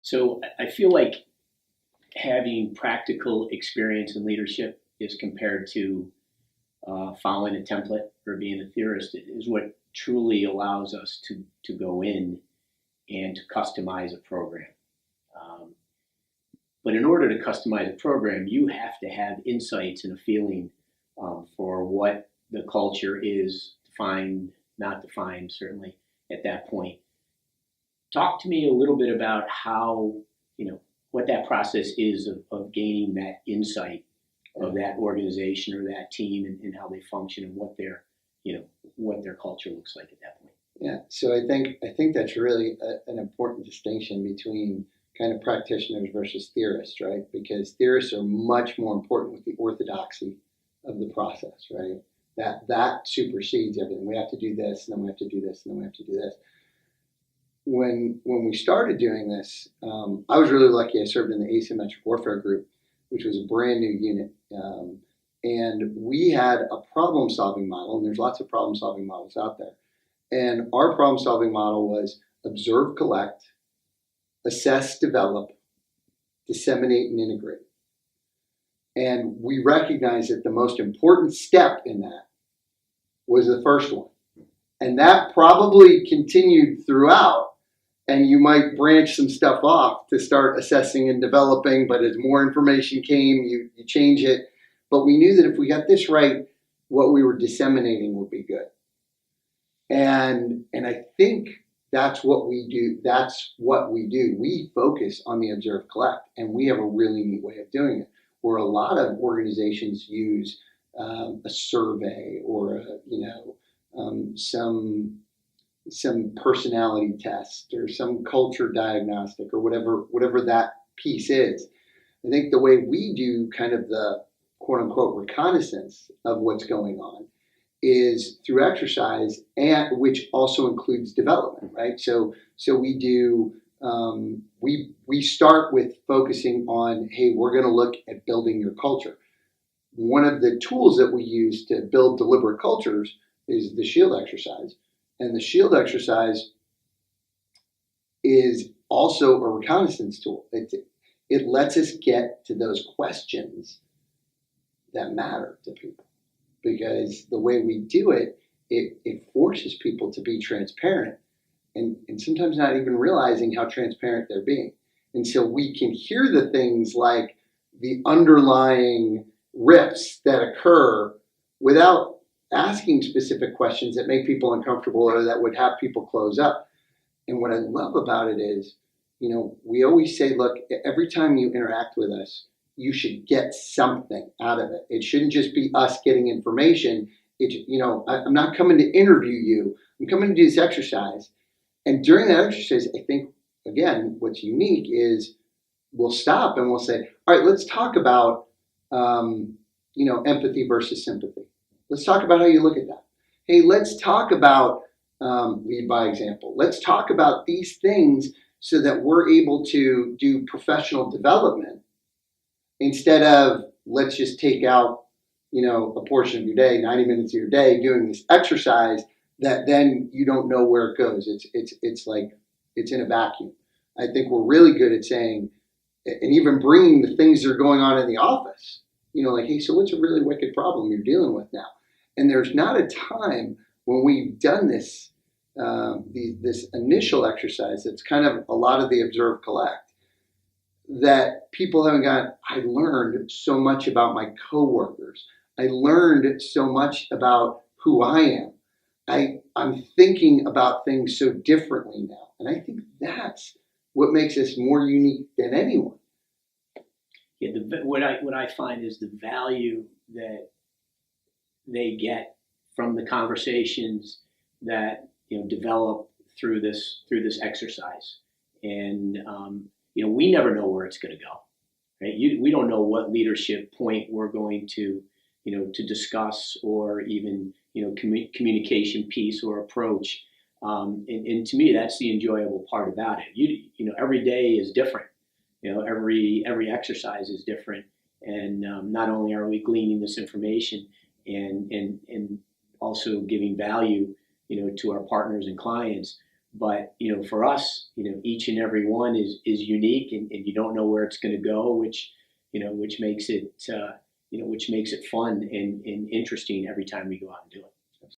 So I feel like having practical experience in leadership is compared to following a template or being a theorist is what truly allows us to go in and to customize a program. Um, but in order to customize a program, you have to have insights and a feeling for what the culture is defined, not defined, certainly at that point. Talk to me a little bit about how, what that process is of gaining that insight of that organization or that team and how they function and what their culture looks like at that point. Yeah, so I think that's really an important distinction between kind of practitioners versus theorists, right? Because theorists are much more important with the orthodoxy of the process, right? That supersedes everything. We have to do this, and then we have to do this, and then we have to do this. When we started doing this, I was really lucky. I served in the asymmetric warfare group, which was a brand new unit. And we had a problem solving model, and there's lots of problem solving models out there. And our problem solving model was observe, collect, assess, develop, disseminate, and integrate. And we recognized that the most important step in that was the first one. And that probably continued throughout. And you might branch some stuff off to start assessing and developing, but as more information came, you change it. But we knew that if we got this right, what we were disseminating would be good. And I think that's what we do. That's what we do. We focus on the observe collect, and we have a really neat way of doing it, where a lot of organizations use a survey or some personality test or some culture diagnostic or whatever that piece is. I think the way we do kind of the quote unquote reconnaissance of what's going on is through exercise, and which also includes development, right? So we do we start with focusing on, hey, we're going to look at building your culture. One of the tools that we use to build deliberate cultures is the SHIELD exercise, and the SHIELD exercise is also a reconnaissance tool. It lets us get to those questions that matter to people. Because the way we do it, it forces people to be transparent and sometimes not even realizing how transparent they're being. And so we can hear the things like the underlying rifts that occur without asking specific questions that make people uncomfortable or that would have people close up. And what I love about it is, we always say, look, every time you interact with us, you should get something out of it. It shouldn't just be us getting information. I'm not coming to interview you. I'm coming to do this exercise. And during that exercise, I think, again, what's unique is we'll stop and we'll say, all right, let's talk about, empathy versus sympathy. Let's talk about how you look at that. Hey, let's talk about lead by example. Let's talk about these things so that we're able to do professional development instead of let's just take out, a portion of your day, 90 minutes of your day doing this exercise that then you don't know where it goes. It's like it's in a vacuum. I think we're really good at saying, and even bringing the things that are going on in the office, like, hey, so what's a really wicked problem you're dealing with now? And there's not a time when we've done this, this initial exercise that's kind of a lot of the observe collect, that people haven't gone, I learned so much about my coworkers. I learned so much about who I am. I'm thinking about things so differently now. And I think that's what makes us more unique than anyone. Yeah, what I find is the value that they get from the conversations that develop through this exercise, and we never know where it's going to go. Right? We don't know what leadership point we're going to to discuss, or even communication piece or approach. And to me, that's the enjoyable part about it. Every day is different. Every exercise is different, and not only are we gleaning this information and also giving value, to our partners and clients, But for us, each and every one is unique, and you don't know where it's going to go, which makes it which makes it fun and interesting every time we go out and do it.